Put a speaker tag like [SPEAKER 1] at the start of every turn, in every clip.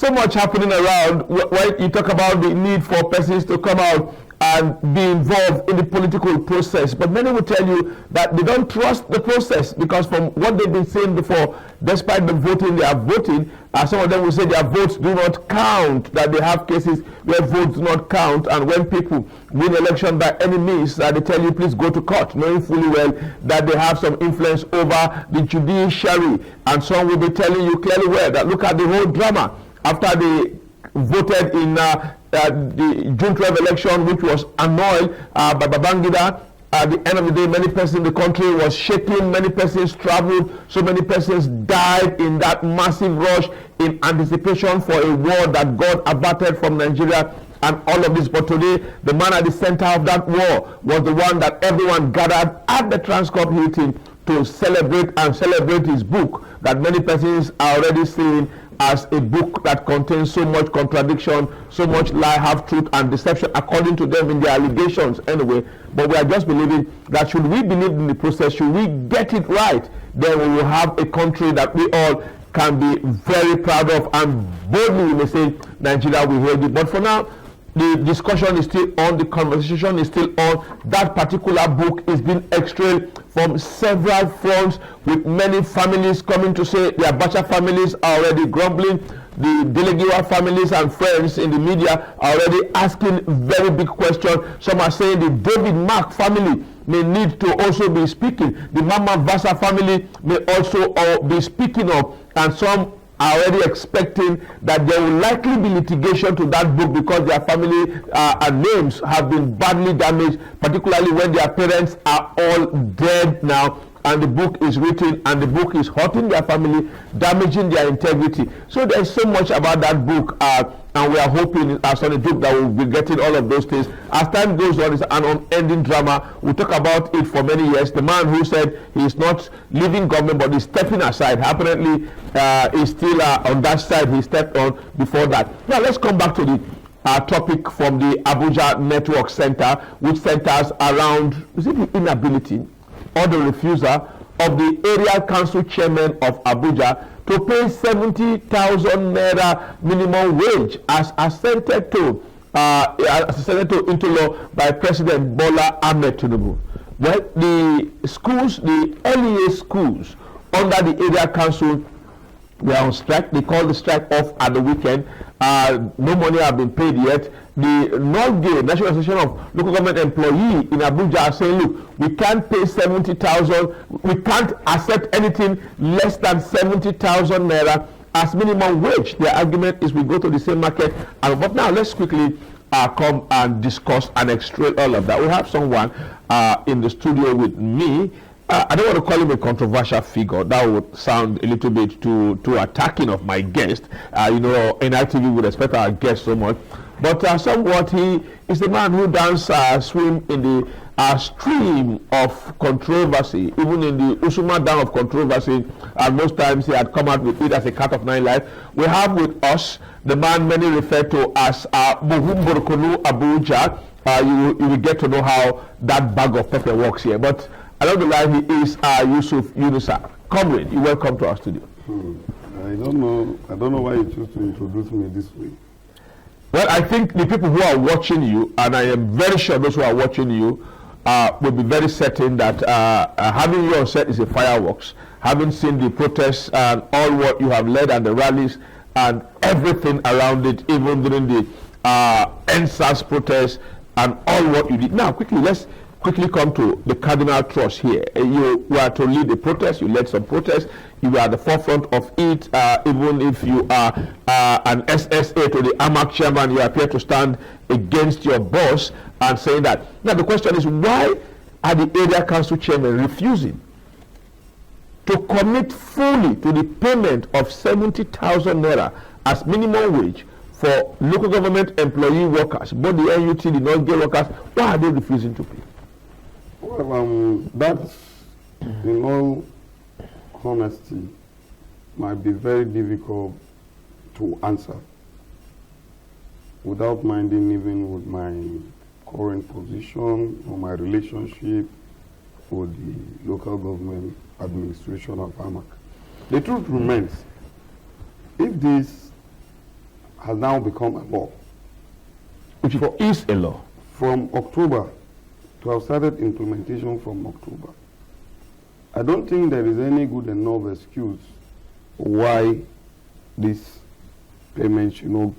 [SPEAKER 1] so much happening around when you talk about the need for persons to come out and be involved in the political process. But many will tell you that they don't trust the process, because from what they've been saying before, despite the voting they are voting, some of them will say their votes do not count, that they have cases where votes do not count, and when people win election by any means, they tell you please go to court, knowing fully well that they have some influence over the judiciary. And some will be telling you clearly well that look at the whole drama after they voted in the June 12 election, which was annulled by Babangida. At the end of the day, many persons in the country was shaking, many persons traveled, so many persons died in that massive rush in anticipation for a war that God averted from Nigeria and all of this. But today, the man at the center of that war was the one that everyone gathered at the Transcorp Hilton to celebrate his book that many persons are already seeing as a book that contains so much contradiction, so much lie, half-truth, and deception, according to them in their allegations anyway. But we are just believing that should we believe in the process, should we get it right, then we will have a country that we all can be very proud of, and boldly we may say, Nigeria, we heard it. But for now, the discussion is still on, the conversation is still on. That particular book is being extrailed from several fronts, with many families coming to say their Abacha families are already grumbling. The Delegiwa families and friends in the media are already asking very big questions. Some are saying the David Mark family may need to also be speaking. The Mama Vasa family may also be speaking up, and some are already expecting that there will likely be litigation to that book because their family and names have been badly damaged, particularly when their parents are all dead now, and the book is written and the book is hurting their family, damaging their integrity. So there's so much about that book, and we are hoping as on a book that we'll be getting all of those things. As time goes on, it's an unending drama. We talk about it for many years. The man who said he is not leaving government but he's stepping aside, apparently is still on that side. He stepped on before that. Now let's come back to the topic from the Abuja Network Center, which centers around, is it the inability or the refusal of the area council chairman of Abuja to pay 70,000 naira minimum wage as assented to into law by President Bola Ahmed Tinubu. Well, the schools, the LEA schools under the area council, they are on strike. They call the strike off at the weekend. No money have been paid yet. The NORGE, National Association of Local Government Employees in Abuja, are saying, look, we can't pay 70,000. We can't accept anything less than 70,000 naira as minimum wage. Their argument is we go to the same market. But now let's quickly come and discuss and extract all of that. We have someone in the studio with me. I don't want to call him a controversial figure. That would sound a little bit too attacking of my guest. NITV would respect our guest so much. But somewhat he is the man who does swim in the stream of controversy, even in the Usuma Dam of controversy, and most times he had come out with it as a cat of nine lives. We have with us the man many refer to as Buhumburkunu Abuja. You will get to know how that bag of pepper works here. But along the line, he is Yusuf Yunusa. Comrade, you welcome to our studio.
[SPEAKER 2] I don't know why you choose to introduce me this way.
[SPEAKER 1] Well, I think the people who are watching you, and I am very sure those who are watching you, will be very certain that having you on set is a fireworks. Having seen the protests and all what you have led and the rallies and everything around it, even during the NSAS protests and all what you did. Now, let's quickly come to the Cardinal Trust here. You were to lead the protest, you led some protests, you were at the forefront of it, even if you are an SSA to the AMAC chairman, you appear to stand against your boss and saying that. Now the question is, why are the area council chairmen refusing to commit fully to the payment of 70,000 naira as minimum wage for local government employee workers, both the NUT, the non-gay workers? Why are they refusing to pay?
[SPEAKER 2] Well, that, in all honesty, might be very difficult to answer without minding even with my current position or my relationship with the local government administration of AMAC. The truth remains, if this has now become a law.
[SPEAKER 1] Which is a law.
[SPEAKER 2] From October, to have started implementation from October. I don't think there is any good enough excuse why this payment should not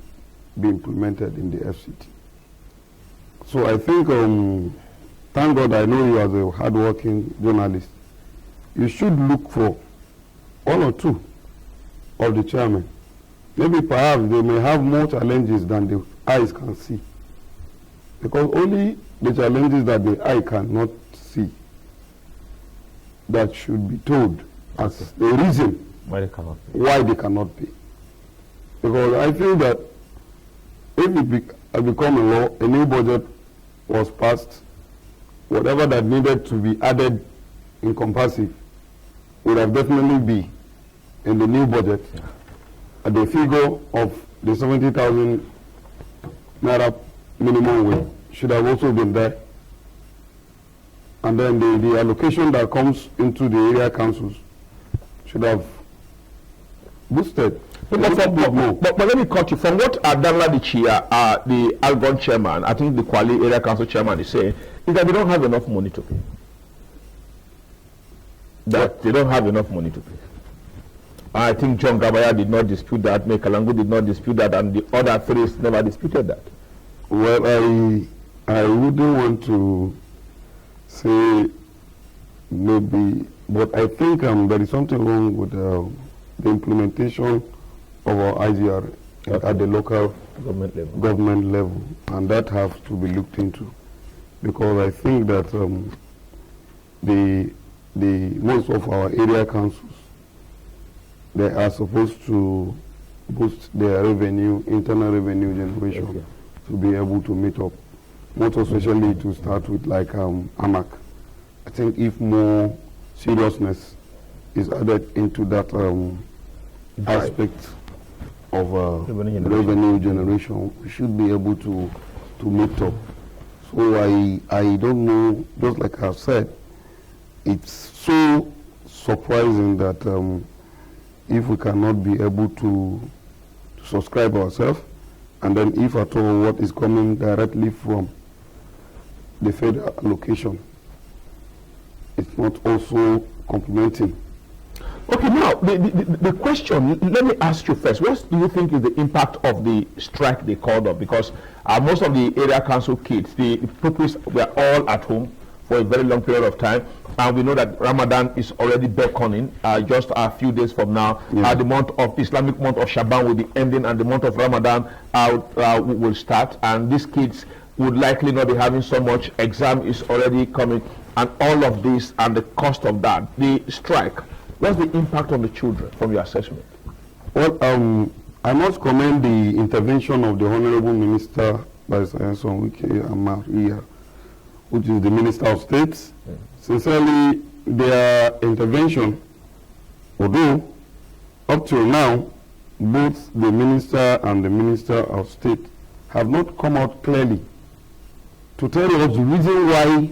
[SPEAKER 2] be implemented in the FCT. So I think, thank God I know you as a hard-working journalist, you should look for one or two of the chairmen. Maybe perhaps they may have more challenges than the eyes can see. Because only the challenges that the eye cannot see that should be told as the reason
[SPEAKER 1] why they
[SPEAKER 2] cannot pay. Because I feel that if it become a law, a new budget was passed, whatever that needed to be added in compassive would have definitely be in the new budget. At the figure of the 70,000 naira minimum wage should have also been there. And then the allocation that comes into the area councils should have boosted.
[SPEAKER 1] But let me cut you. From what Adala the Algon chairman, I think the Kwali area council chairman is saying, is that they don't have enough money to pay. That they don't have enough money to pay. I think John Gabaya did not dispute that, Mekalangu did not dispute that, and the other three never disputed that.
[SPEAKER 2] Well, I wouldn't want to say maybe, but I think there is something wrong with the implementation of our IGR at the local government level, and that has to be looked into, because I think that the most of our area councils, they are supposed to boost their revenue, internal revenue generation, to be able to meet up. Most especially to start with, like AMAC. I think if more seriousness is added into that aspect of revenue generation, we should be able to meet up. So I don't know, just like I've said, it's so surprising that if we cannot be able to subscribe ourselves, and then if at all what is coming directly from the federal allocation, it's not also complementing.
[SPEAKER 1] Okay, now the question, let me ask you first, what do you think is the impact of the strike they called up? Because most of the area council kids, the pupils were all at home for a very long period of time, and we know that Ramadan is already beckoning just a few days from now. The month of Islamic month of Shaban will be ending, and the month of Ramadan will start, and these kids would likely not be having so much. Exam is already coming, and all of this and the cost of that, the strike. What's the impact on the children from your assessment?
[SPEAKER 2] Well, I must commend the intervention of the Honorable Minister, which is the Minister of State. Sincerely, their intervention, although up till now, both the Minister and the Minister of State have not come out clearly to tell us the reason why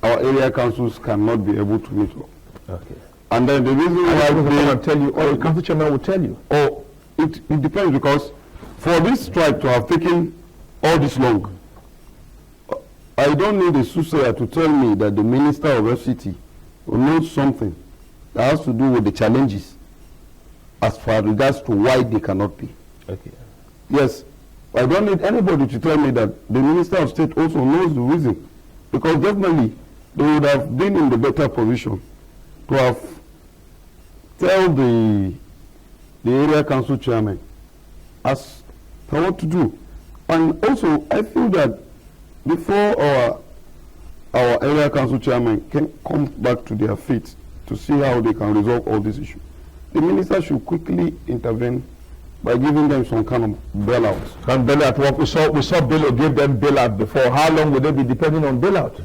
[SPEAKER 2] our area councils cannot be able to meet up.
[SPEAKER 1] Okay.
[SPEAKER 2] And then the reason why they
[SPEAKER 1] will tell you, or the council chairman will tell you.
[SPEAKER 2] Oh, it depends, because for this strike to have taken all this long, I don't need a soothsayer to tell me that the Minister of FCT will know something that has to do with the challenges as far regards to why they cannot pay.
[SPEAKER 1] Okay.
[SPEAKER 2] Yes, I don't need anybody to tell me that the Minister of State also knows the reason, because definitely they would have been in the better position to have tell the area council chairman as to what to do. And also, I feel that before our area council chairman can come back to their feet to see how they can resolve all these issues, the minister should quickly intervene by giving them some kind of bailout.
[SPEAKER 1] And bailout, what we saw Bello give them bailout before. How long will they be depending on bailout?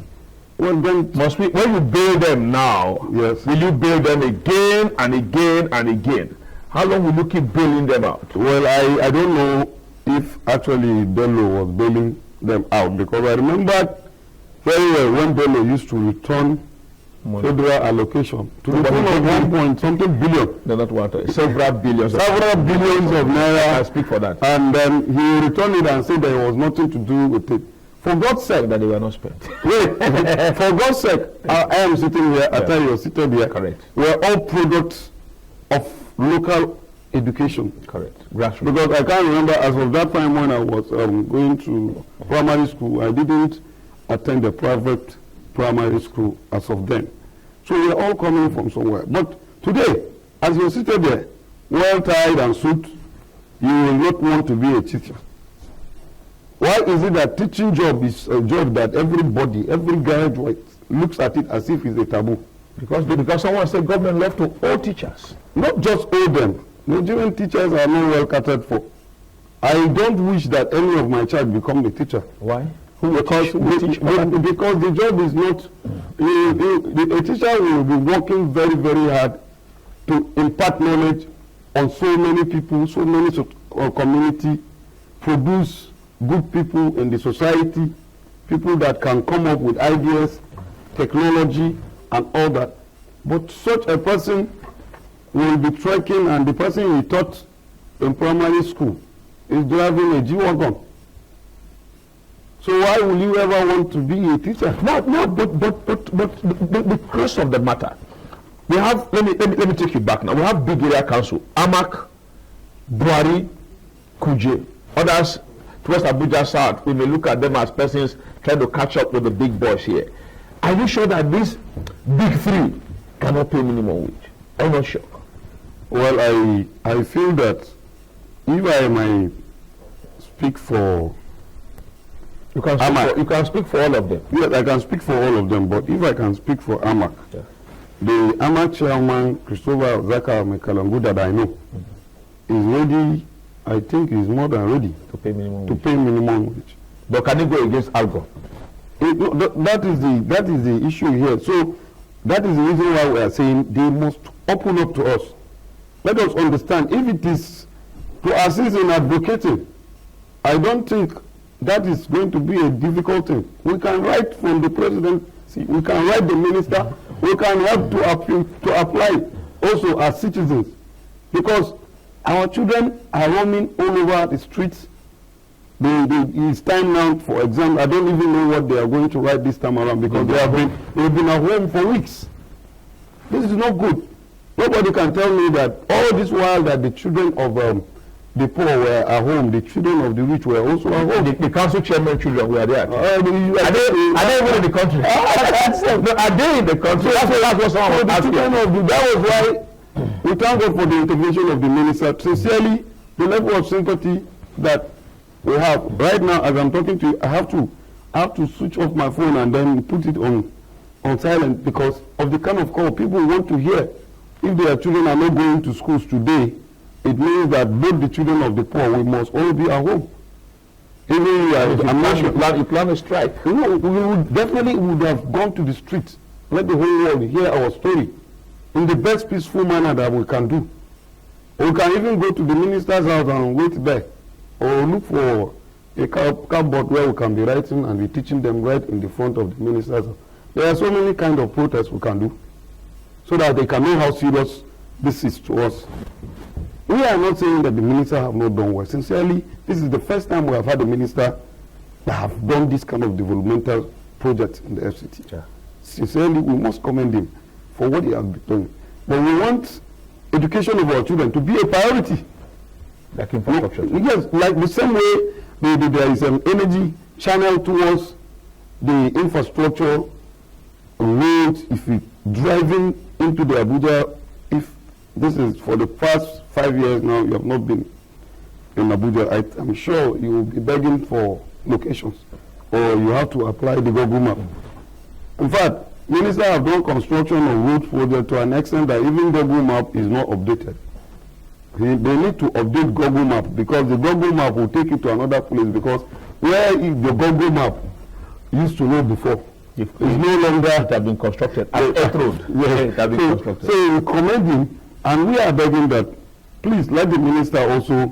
[SPEAKER 2] Well, then
[SPEAKER 1] must we, when you bail them now,
[SPEAKER 2] yes,
[SPEAKER 1] will you bail them again and again and again? How long will you keep bailing them out?
[SPEAKER 2] Well, I don't know if actually Bello was bailing them out, because I remember very well when Bello used to return federal allocation to the tune of 1 point something billion.
[SPEAKER 1] No, not 1, several billions.
[SPEAKER 2] Several billions of naira.
[SPEAKER 1] I speak for that.
[SPEAKER 2] And then he returned it and said there was nothing to do with it. For God's sake,
[SPEAKER 1] that they were not spent.
[SPEAKER 2] Wait, for God's sake, I am sitting here, I tell you, seated here.
[SPEAKER 1] Correct.
[SPEAKER 2] We are all products of local education.
[SPEAKER 1] Correct. Grassroots.
[SPEAKER 2] Because I can't remember, as of that time when I was going to primary school, I didn't attend a private primary school as of then. So we are all coming from somewhere. But today, as you're seated there, well tied and suit, you will not want to be a teacher. Why is it that teaching job is a job that everybody, every graduate looks at it as if it's a taboo?
[SPEAKER 1] Because someone said government left to all teachers.
[SPEAKER 2] Not just all them. Nigerian teachers are not well catered for. I don't wish that any of my child become a teacher.
[SPEAKER 1] Why?
[SPEAKER 2] Because the job is not, a teacher will be working very, very hard to impart knowledge on so many people, so many community, produce good people in the society, people that can come up with ideas, technology, and all that. But such a person will be trekking, and the person he taught in primary school is driving a G-Wagon. So why will you ever want to be a teacher?
[SPEAKER 1] No, but the crux of the matter, we have, let me take you back now. We have big area council, Amak, Buhari, Kuje, others towards Abuja South. We may look at them as persons trying to catch up with the big boys here. Are you sure that these big three cannot pay minimum wage? I'm not sure.
[SPEAKER 2] Well, I feel that if I may speak for
[SPEAKER 1] you can speak for all of them.
[SPEAKER 2] Yes, I can speak for all of them, but if I can speak for Amak, the Amak chairman, Christopher Zaka Mekalangu, that I know, is ready, I think is more than ready
[SPEAKER 1] to pay
[SPEAKER 2] minimum wage.
[SPEAKER 1] But can he go against Algo?
[SPEAKER 2] That is the issue here. So that is the reason why we are saying they must open up to us. Let us understand, if it is to assist in advocating, I don't think that is going to be a difficult thing. We can write from the presidency, we can write the minister, we can help to apply also as citizens, because our children are roaming all over the streets. It's time now for exam. I don't even know what they are going to write this time around, because they've been at home for weeks. This is not good. Nobody can tell me that all this while that the children of the poor were at home, the children of the rich were also at home.
[SPEAKER 1] The council chairman children were there. Are they even in the country? No, are they in the country? That's what someone was asking.
[SPEAKER 2] That was why we thank God for the intervention of the minister. Sincerely, the level of sympathy that we have right now, as I'm talking to you, I have to switch off my phone and then put it on silent, because of the kind of call people want to hear. If their children are not going to schools today, it means that both the children of the poor, we must all be at home. Even
[SPEAKER 1] you plan a strike.
[SPEAKER 2] No, we would definitely would have gone to the streets, let the whole world hear our story in the best peaceful manner that we can do. We can even go to the minister's house and wait there, or look for a cupboard where we can be writing and be teaching them right in the front of the minister's house. There are so many kind of protests we can do, so that they can know how serious this is to us. We are not saying that the minister have not done well. Sincerely, this is the first time we have had a minister that have done this kind of developmental project in the FCT.
[SPEAKER 1] Yeah.
[SPEAKER 2] Sincerely, we must commend him for what he has been doing. But we want education of our children to be a priority.
[SPEAKER 1] Like infrastructure.
[SPEAKER 2] Yes, like the same way there is an energy channel towards the infrastructure, roads. If we driving into the Abuja, if this is for the past 5 years now, you have not been in Abuja, I'm sure you will be begging for locations, or you have to apply the Google map. In fact, ministers have done construction of road project to an extent that even Google map is not updated. They need to update Google map, because the Google map will take you to another place, because where the Google map used to know before, it's no longer
[SPEAKER 1] it has been constructed. Earth Road.
[SPEAKER 2] Yes.
[SPEAKER 1] It has been constructed.
[SPEAKER 2] So we commend him, and we are begging that please let the minister also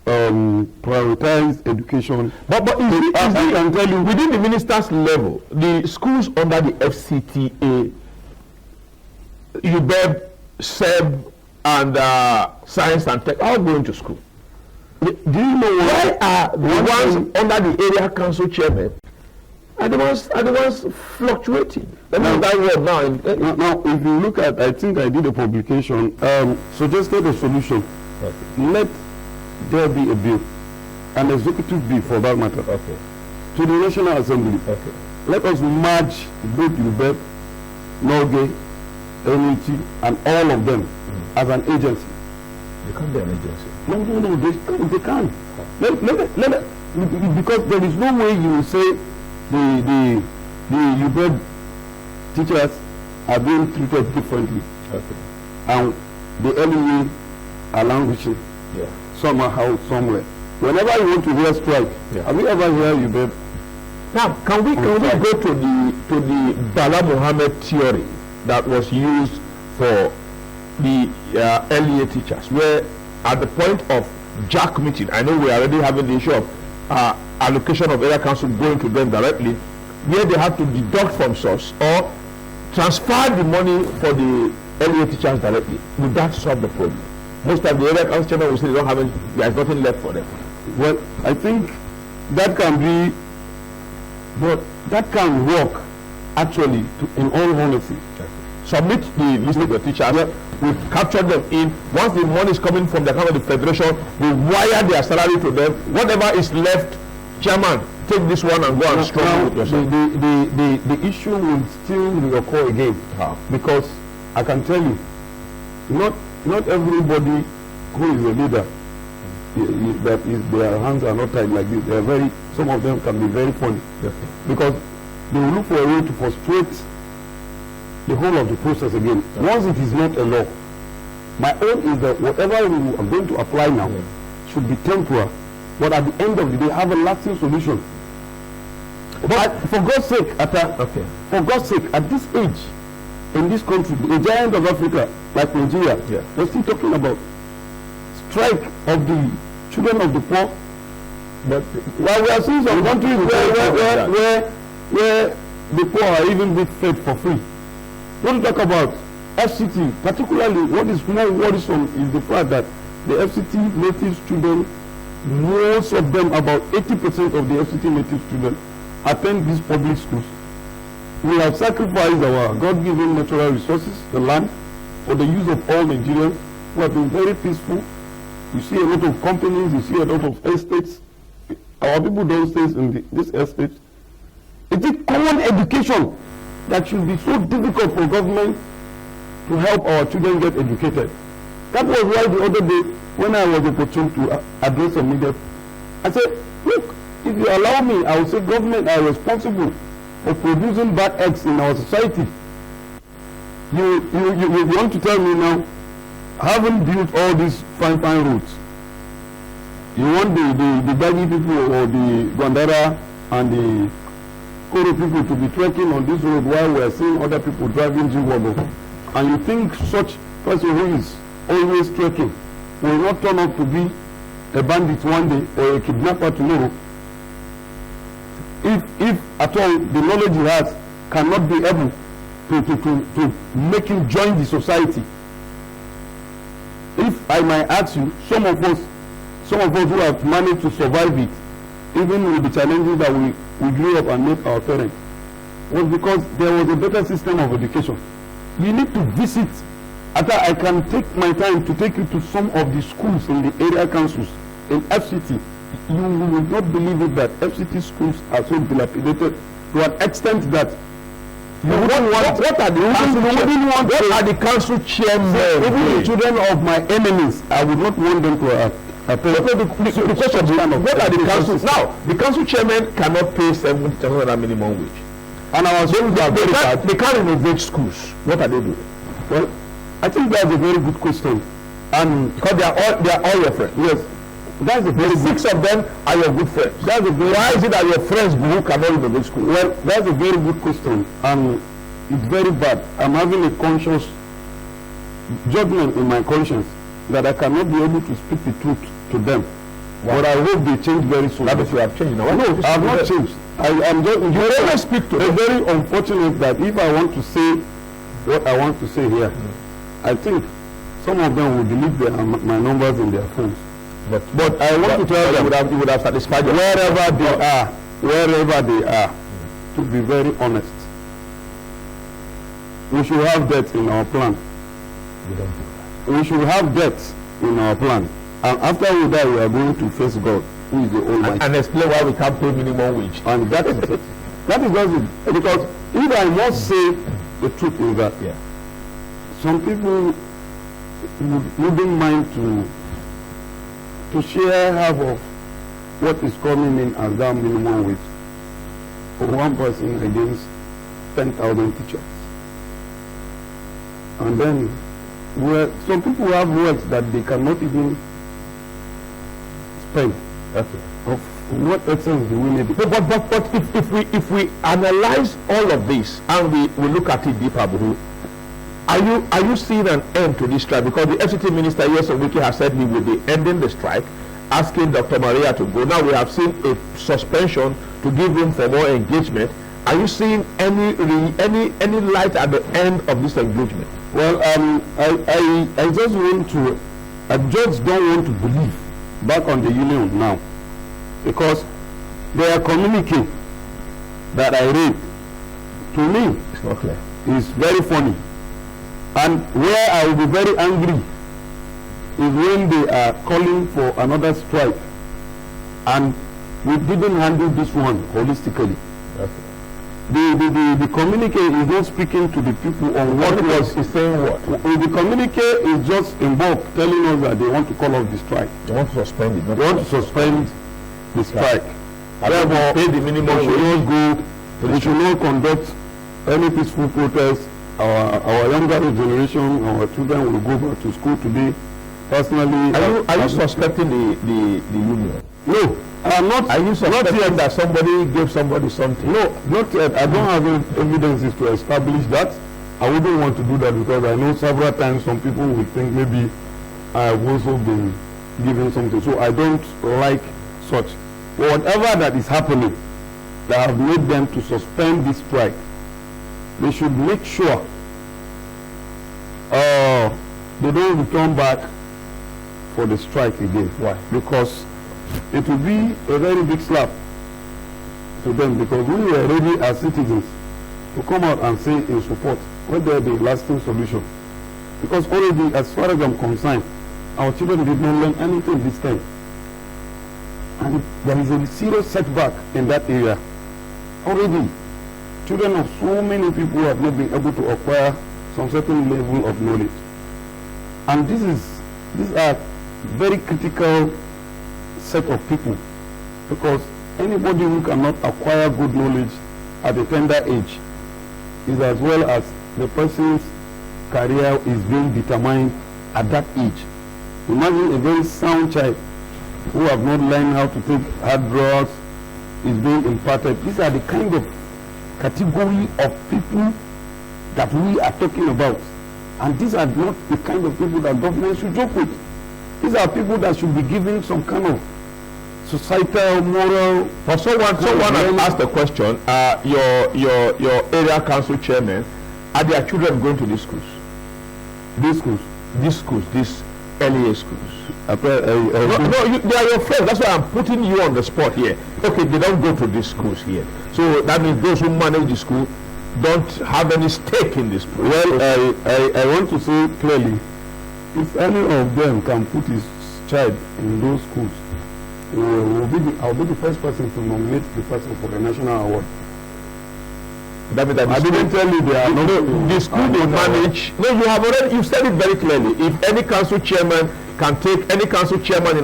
[SPEAKER 2] prioritize education.
[SPEAKER 1] But I can tell you, within the minister's level, the schools under the FCTA UBEB, SEB, and Science and Tech all going to school. Do you know why are the ones under the area council chairman are the ones fluctuating? Now, that word now.
[SPEAKER 2] Now, if you look at, I think I did a publication, suggested a solution.
[SPEAKER 1] Okay.
[SPEAKER 2] Let there be a bill, an executive bill for that matter,
[SPEAKER 1] Okay.
[SPEAKER 2] to the National Assembly.
[SPEAKER 1] Okay.
[SPEAKER 2] Let us merge both UBEB, NOGE, NET, and all of them as an agency.
[SPEAKER 1] They can't be an agency.
[SPEAKER 2] No, they can't. Because there is no way you will say the UBEB teachers are being treated differently.
[SPEAKER 1] Okay.
[SPEAKER 2] And the LEA are languishing somehow, somewhere. Whenever you want to hear strike, have you ever heard UBEB?
[SPEAKER 1] Now, can we go to the Bala Mohammed theory that was used for the LEA teachers, where at the point of JAC meeting, I know we're already having the issue of allocation of area council going to them directly, where they have to deduct from source or transfer the money for the LEA teachers directly. Would that solve the problem? Most of the area council chairman will say they don't have any, there's nothing left for them.
[SPEAKER 2] Well, I think that can be, but that can work actually, in all honesty.
[SPEAKER 1] Submit the list of the teachers, we capture them in. Once the money is coming from the account of the federation, we wire their salary to them. Whatever is left, chairman, take this one and go and struggle with yourself.
[SPEAKER 2] The issue will still reoccur again. Because I can tell you, not everybody who is a leader, that is, their hands are not tied like this. They are some of them can be very funny. Because they will look for a way to frustrate the whole of the process again. Once it is not a law, my own is that whatever we are going to apply now should be temporary, but at the end of the day have a lasting solution. But for God's sake, for God's sake, at this age, in this country, a giant of Africa like Nigeria, we're still talking about strike of the children of the poor. But while we are seeing some countries where the poor are even being fed for free. When we talk about FCT, particularly what is more worrisome is the fact that the FCT native students, most of them, about 80% of the FCT native students, attend these public schools. We have sacrificed our God-given natural resources, the land, for the use of all Nigerians who have been very peaceful. You see a lot of companies, you see a lot of estates. Our people don't stay in this estate. It is common education that should be so difficult for government to help our children get educated. That was why the other day, when I was opportune to address some media, I said, look, if you allow me, I will say government are responsible for producing bad eggs in our society. You want to tell me now, having built all these fine roads, you want the Bagi people or the Gwandara and the Koro people to be trekking on this road while we are seeing other people driving Jiwago, and you think such person who is always trekking will not turn out to be a bandit one day or a kidnapper tomorrow? If at all the knowledge he has cannot be able to make him join the society. If I might ask you, some of us who have managed to survive it, even with the challenges that we grew up and met our parents, was because there was a better system of education. You need to visit. After I can take my time to take you to some of the schools in the area councils in FCT. You will not believe it that FCT schools are so dilapidated to an extent that you wouldn't want. What are the council chairmen? Even the children of my enemies, I would not want them to attend.
[SPEAKER 1] The question is, what are the councils? Now, the council chairman cannot pay 70,000 minimum wage. And I was saying they can't innovate schools. What are they doing?
[SPEAKER 2] Well, I think that's a very good question. And
[SPEAKER 1] because they are all your friends.
[SPEAKER 2] Yes. That's a very
[SPEAKER 1] six of them are your good friends. Why is it that your friends who cannot innovate school?
[SPEAKER 2] Well, that's a very good question. And it's very bad. I'm having a conscious judgment in my conscience that I cannot be able to speak the truth to them. Wow. But I hope they change very soon.
[SPEAKER 1] That means you have changed now.
[SPEAKER 2] No, I have not changed. I am just.
[SPEAKER 1] You always speak to them.
[SPEAKER 2] It's very unfortunate that if I want to say what I want to say here. I think some of them will delete my numbers in their phones. But I want to tell them
[SPEAKER 1] you would have satisfied
[SPEAKER 2] wherever they are, to be very honest. We should have debt in our plan. We should have debt in our plan. And after we die, we are going to face God, who is the Almighty.
[SPEAKER 1] And explain why we can't pay minimum wage.
[SPEAKER 2] And that is it. That is just it. Because if I must say the truth is that some people wouldn't mind to share half of what is coming in as that minimum wage for one person against 10,000 teachers. And then some people have wealth that they cannot even spend. Of what essence do we need?
[SPEAKER 1] But if we analyze all of this and we look at it deeper, are you seeing an end to this strike? Because the FCT minister yesterday has said he will be ending the strike, asking Dr. Maria to go. Now we have seen a suspension to give room for more engagement. Are you seeing any light at the end of this engagement?
[SPEAKER 2] Well, I just don't want to believe back on the union now, because their communique that I read, to me,
[SPEAKER 1] it's not clear.
[SPEAKER 2] Is very funny. And where I will be very angry is when they are calling for another strike, and we didn't handle this one holistically. The communique is not speaking to the people on what it was.
[SPEAKER 1] Is saying what?
[SPEAKER 2] The communique is just in bulk telling us that they want to call off the strike.
[SPEAKER 1] They want to suspend it.
[SPEAKER 2] They want to suspend the strike.
[SPEAKER 1] Therefore, pay the minimum wage.
[SPEAKER 2] We should not conduct any peaceful protest. Our younger generation, our children will go back to school today. Personally,
[SPEAKER 1] are you suspecting the union?
[SPEAKER 2] No. Not.
[SPEAKER 1] Are you suspecting that somebody gave somebody something?
[SPEAKER 2] No, not yet. I don't have evidences to establish that. I wouldn't want to do that because I know several times some people will think maybe I have also been given something. So I don't like such. Whatever that is happening that have made them to suspend this strike, they should make sure they don't return back for the strike again.
[SPEAKER 1] Why?
[SPEAKER 2] Because it will be a very big slap to them, because we were ready as citizens to come out and say in support whether the lasting solution. Because already, as far as I'm concerned, our children did not learn anything this time. And there is a serious setback in that area. Already, children of so many people have not been able to acquire some certain level of knowledge. And these are very critical set of people, because anybody who cannot acquire good knowledge at a tender age is as well as the person's career is being determined at that age. Imagine a very sound child who have not learned how to take hard drugs is being imparted. These are the kind of category of people that we are talking about, and these are not the kind of people that government should joke with. These are people that should be given some kind of societal, moral.
[SPEAKER 1] For someone has asked the question, your area council chairman, are their children going to these schools? These LEA schools. They are your friends. That's why I'm putting you on the spot here. Okay, they don't go to these schools here. So that means those who manage the school don't have any stake in this process.
[SPEAKER 2] Well, I want to say clearly, if any of them can put his child in those schools, I'll be the first person to nominate the person for the national award.
[SPEAKER 1] That means that
[SPEAKER 2] I didn't tell you they are not
[SPEAKER 1] the school they manage. No, you've said it very clearly. If any council chairman in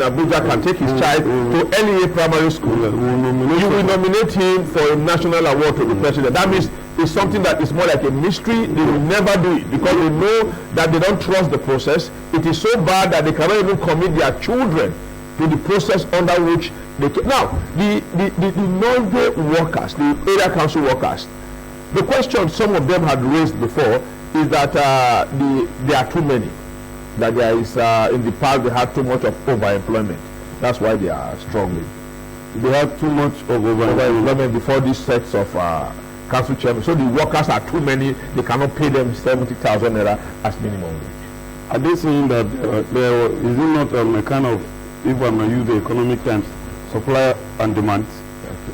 [SPEAKER 1] Abuja can take his child to LEA primary school, you will nominate him for a national award to the president. That means it's something that is more like a mystery. They will never do it because they know that they don't trust the process. It is so bad that they cannot even commit their children to the process under which they can. Now, the non-day workers, the area council workers, the question some of them had raised before is that there are too many. That there is, in the past, they had too much of overemployment. That's why they are struggling.
[SPEAKER 2] They have too much of overemployment
[SPEAKER 1] before these sets of council chairmen. So the workers are too many. They cannot pay them 70,000 naira as minimum wage.
[SPEAKER 2] Are they saying that there is it not a kind of, if I may use the economic terms, supply and demand?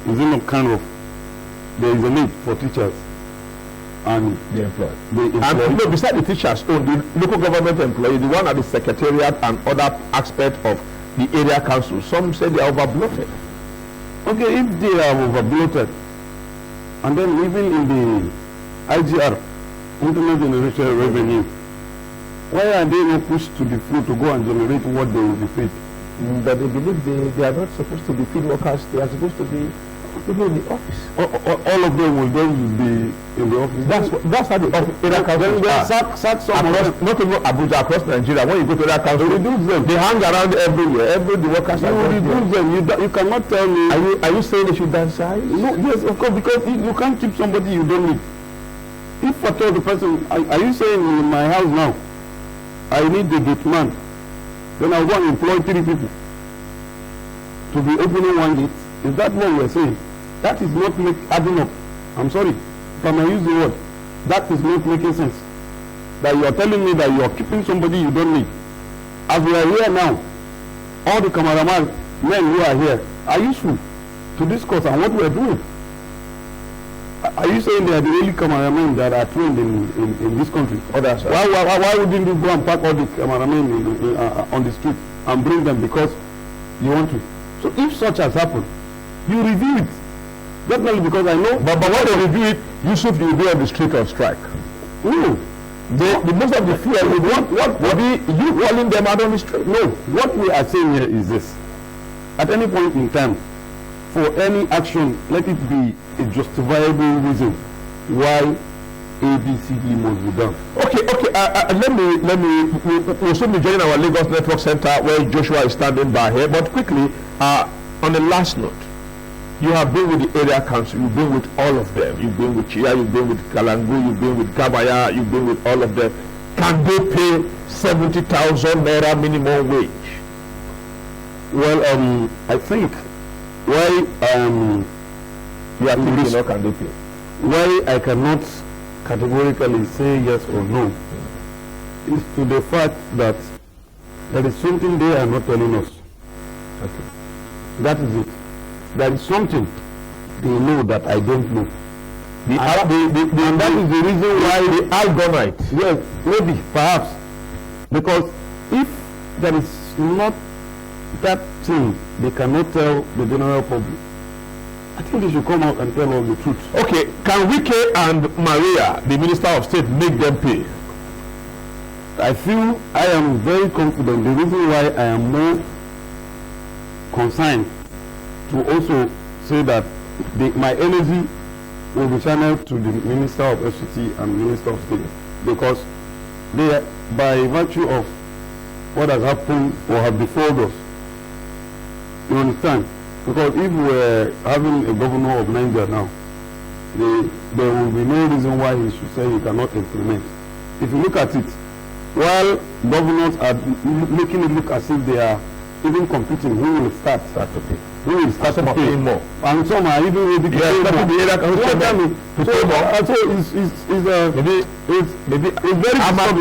[SPEAKER 2] Is it not kind of, there is a need for teachers and
[SPEAKER 1] the employed?
[SPEAKER 2] And
[SPEAKER 1] besides the teachers, the local government employees, the one at the secretariat and other aspects of the area council, some say they are overbloated.
[SPEAKER 2] Okay, if they are overbloated, and then even in the IGR, internal generation revenue, why are they not pushed to the floor to go and generate what they will be paid?
[SPEAKER 1] But they believe they are not supposed to be field workers, they are supposed to be people in the office.
[SPEAKER 2] All of them will then be in the office.
[SPEAKER 1] That's how the area councils are.
[SPEAKER 2] Sack some
[SPEAKER 1] across, not even Abuja, across Nigeria. When you go to area council,
[SPEAKER 2] reduce them.
[SPEAKER 1] They hang around everywhere. The workers
[SPEAKER 2] you
[SPEAKER 1] are
[SPEAKER 2] reduce them. You cannot tell me.
[SPEAKER 1] Are you saying they should downsize?
[SPEAKER 2] No, yes, of course, because you can't keep somebody you don't need. If at all the person, are you saying in my house now, I need the gate man, then I'll go and employ 3 people to be opening one gate? Is that what we're saying? That is not adding up. I'm sorry if I may use the word. That is not making sense. That you are telling me that you are keeping somebody you don't need. As we are here now, all the cameramen men who are here are useful to discuss on what we are doing. Are you saying they are the only cameramen that are trained in this country?
[SPEAKER 1] Others.
[SPEAKER 2] Why wouldn't you go and pack all the cameramen on the street and bring them because you want to? So if such has happened, you review it. Definitely, because I know.
[SPEAKER 1] But when they review it, Yusuf will be on the street on strike.
[SPEAKER 2] No.
[SPEAKER 1] The most of the fear will be you calling them out on the street.
[SPEAKER 2] No. What we are saying here is this. At any point in time, for any action, let it be a justifiable reason why ABCD must be done.
[SPEAKER 1] Okay. We'll soon be joining our Lagos Network Center where Joshua is standing by here. But quickly, on the last note, you have been with the area council, you've been with all of them. You've been with Chia, you've been with Kalangu, you've been with Gabaya, you've been with all of them. Can they pay 70,000 naira minimum wage?
[SPEAKER 2] Well, I think why
[SPEAKER 1] you are thinking, how can they pay?
[SPEAKER 2] Why I cannot categorically say yes or no is to the fact that there is something they are not telling us.
[SPEAKER 1] Okay.
[SPEAKER 2] That is it. There is something they know that I don't know.
[SPEAKER 1] And that is the reason why the algonite.
[SPEAKER 2] Yes, maybe, perhaps. Because if there is not that thing, they cannot tell the general public. I think they should come out and tell all the truth.
[SPEAKER 1] Okay, can Wike and Maria, the Minister of State, make them pay?
[SPEAKER 2] I feel I am very confident. The reason why I am more concerned to also say that my energy will be channeled to the Minister of FCT and Minister of State, because they, by virtue of what has happened or have befallen us, you understand? Because if we are having a governor of Nigeria now, there will be no reason why he should say he cannot implement. If you look at it, while governors are making it look as if they are even competing, who will start to pay? Who will start to pay more? And some are even ready to pay more. Maybe it's very
[SPEAKER 1] Ahmad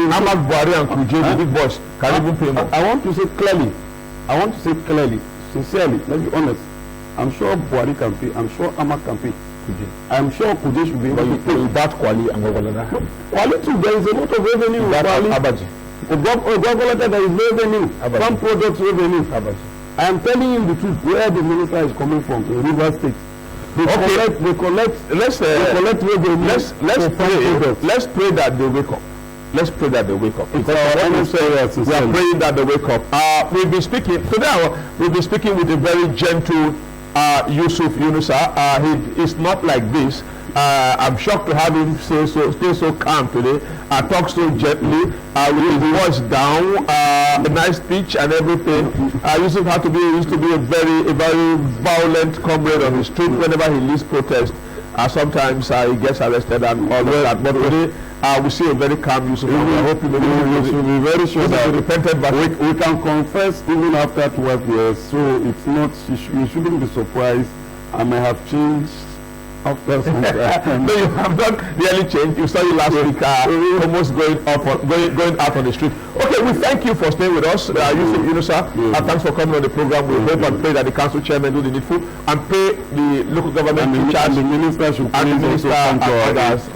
[SPEAKER 1] Buhari and Kuje, the big boss, can even pay more.
[SPEAKER 2] I want to say clearly, sincerely, let's be honest. I'm sure Buhari can pay. I'm sure Ahmad can pay. I'm sure Kuje should be able to pay.
[SPEAKER 1] Without Kwali and Gwagwalada.
[SPEAKER 2] Kwali too, there is a lot of revenue.
[SPEAKER 1] Abaji.
[SPEAKER 2] Gwagwalada, there is revenue. Some products revenue.
[SPEAKER 1] Abaji.
[SPEAKER 2] I am telling you the truth. Where the minister is coming from, in Rivers State. They collect revenue.
[SPEAKER 1] Let's pray that they wake up. Let's pray that they wake up.
[SPEAKER 2] We are
[SPEAKER 1] praying that they wake up. We'll be speaking today. We'll be speaking with a very gentle Yusuf Yunusa. He is not like this. I'm shocked to have him stay so calm today. Talk so gently, with his voice down, a nice speech and everything. Yusuf used to be a very violent comrade on the street whenever he leads protest. Sometimes he gets arrested and all that. But today we see a very calm Yusuf. I hope you will be very sure that he repented. But
[SPEAKER 2] we can confess even after 12 years. So it's not. You shouldn't be surprised. I may have changed after some time.
[SPEAKER 1] No, you have not really changed. You saw you last week almost going out on the street. Okay, we thank you for staying with us. Sir. Thanks for coming on the program. We hope and pray that the council chairman do the needful and pay the local government in charge.
[SPEAKER 2] And the minister should
[SPEAKER 1] and the minister and others.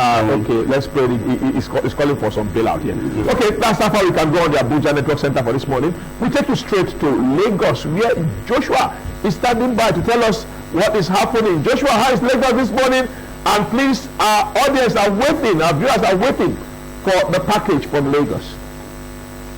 [SPEAKER 2] Okay,
[SPEAKER 1] let's pray. He's calling for some bailout here. Okay, that's how far we can go on the Abuja Network Center for this morning. We take you straight to Lagos, where Joshua is standing by to tell us what is happening. Joshua, how is Lagos this morning? And please, our audience are waiting, our viewers are waiting for the package from Lagos.